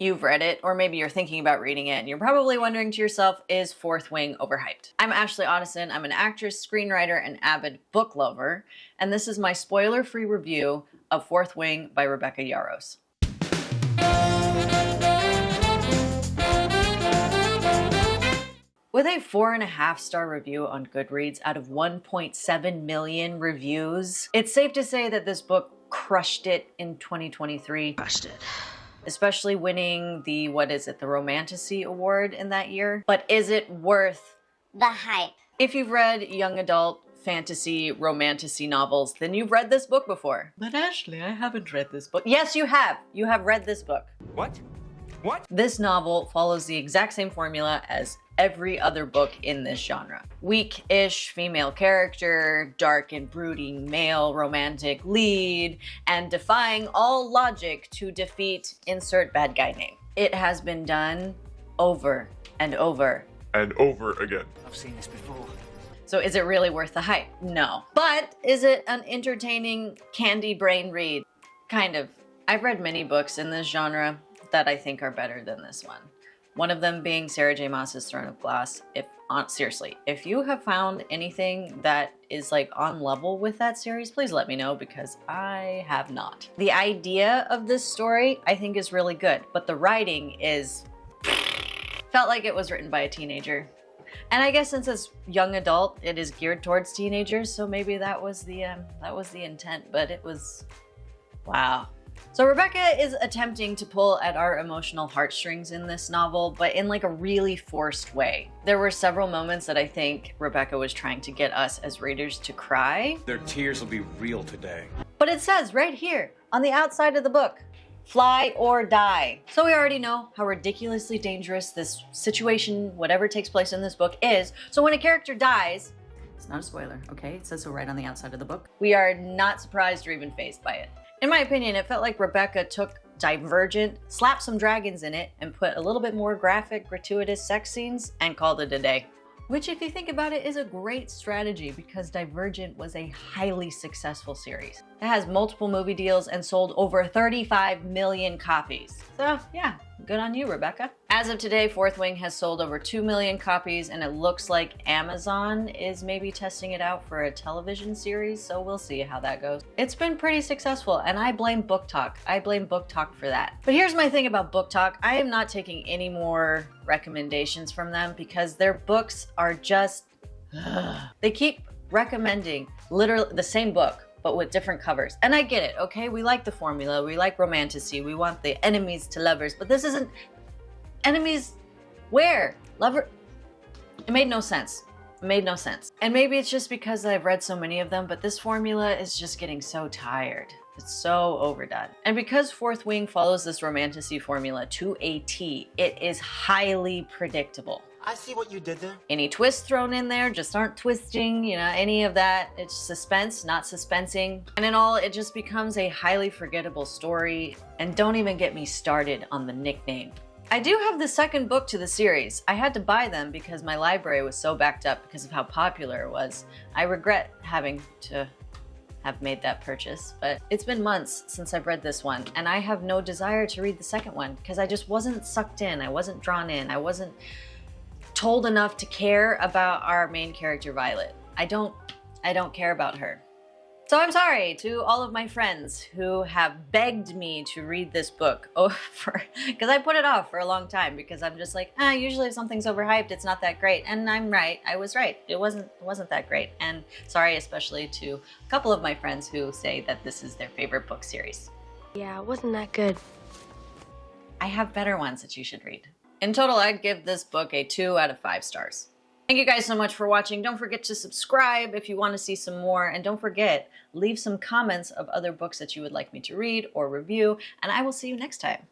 You've read it, or maybe you're thinking about reading it, and you're probably wondering to yourself, is Fourth Wing overhyped? I'm Ashley Audison. I'm an actress, screenwriter, and avid book lover, and this is my spoiler-free review of Fourth Wing by Rebecca Yarros. With a 4.5-star review on Goodreads out of 1.7 million reviews, it's safe to say that this book crushed it in 2023. Crushed it. Especially winning the, the Romantasy Award in that year. But is it worth the hype? If you've read young adult fantasy romantasy novels, then you've read this book before. But Ashley, I haven't read this book. Yes, you have. You have read this book. What? What? This novel follows the exact same formula as every other book in this genre. Weak-ish female character, dark and brooding male romantic lead, and defying all logic to defeat insert bad guy name. It has been done over and over. And over again. I've seen this before. So is it really worth the hype? No. But is it an entertaining candy brain read? Kind of. I've read many books in this genre that I think are better than this one. One of them being Sarah J. Maas's Throne of Glass. Seriously, if you have found anything that is like on level with that series, please let me know, because I have not. The idea of this story I think is really good, but the writing felt like it was written by a teenager. And I guess since it's young adult, it is geared towards teenagers, so maybe that was the intent, but it was, wow. So Rebecca is attempting to pull at our emotional heartstrings in this novel, but in like a really forced way. There were several moments that I think Rebecca was trying to get us as readers to cry. Their tears will be real today. But it says right here on the outside of the book, fly or die. So we already know how ridiculously dangerous this situation, whatever takes place in this book, is. So when a character dies, it's not a spoiler, okay? It says so right on the outside of the book. We are not surprised or even fazed by it. In my opinion, it felt like Rebecca took Divergent, slapped some dragons in it, and put a little bit more graphic, gratuitous sex scenes, and called it a day. Which, if you think about it, is a great strategy because Divergent was a highly successful series. It has multiple movie deals and sold over 35 million copies. So yeah, good on you, Rebecca. As of today, Fourth Wing has sold over 2 million copies, and it looks like Amazon is maybe testing it out for a television series, so we'll see how that goes. It's been pretty successful, and I blame BookTok. I blame BookTok for that. But here's my thing about BookTok. I am not taking any more recommendations from them because their books are just, they keep recommending literally the same book, but with different covers. And I get it, okay? We like the formula, we like romantasy, we want the enemies to lovers, but this isn't enemies where? Lover? It made no sense. It made no sense. And maybe it's just because I've read so many of them, but this formula is just getting so tired. It's so overdone. And because Fourth Wing follows this romantasy formula to a T, it is highly predictable. I see what you did there. Any twists thrown in there just aren't twisting, you know, any of that. It's suspense, not suspensing. And in all, it just becomes a highly forgettable story. And don't even get me started on the nickname. I do have the second book to the series. I had to buy them because my library was so backed up because of how popular it was. I regret having to have made that purchase, but it's been months since I've read this one, and I have no desire to read the second one because I just wasn't sucked in, I wasn't drawn in, I wasn't told enough to care about our main character, Violet. I don't care about her. So I'm sorry to all of my friends who have begged me to read this book because I put it off for a long time because I'm just like, usually if something's overhyped, it's not that great. And I'm right, I was right. It wasn't that great. And sorry especially to a couple of my friends who say that this is their favorite book series. Yeah, it wasn't that good. I have better ones that you should read. In total, I'd give this book a 2 out of 5 stars. Thank you guys so much for watching. Don't forget to subscribe if you want to see some more. And don't forget, leave some comments of other books that you would like me to read or review. And I will see you next time.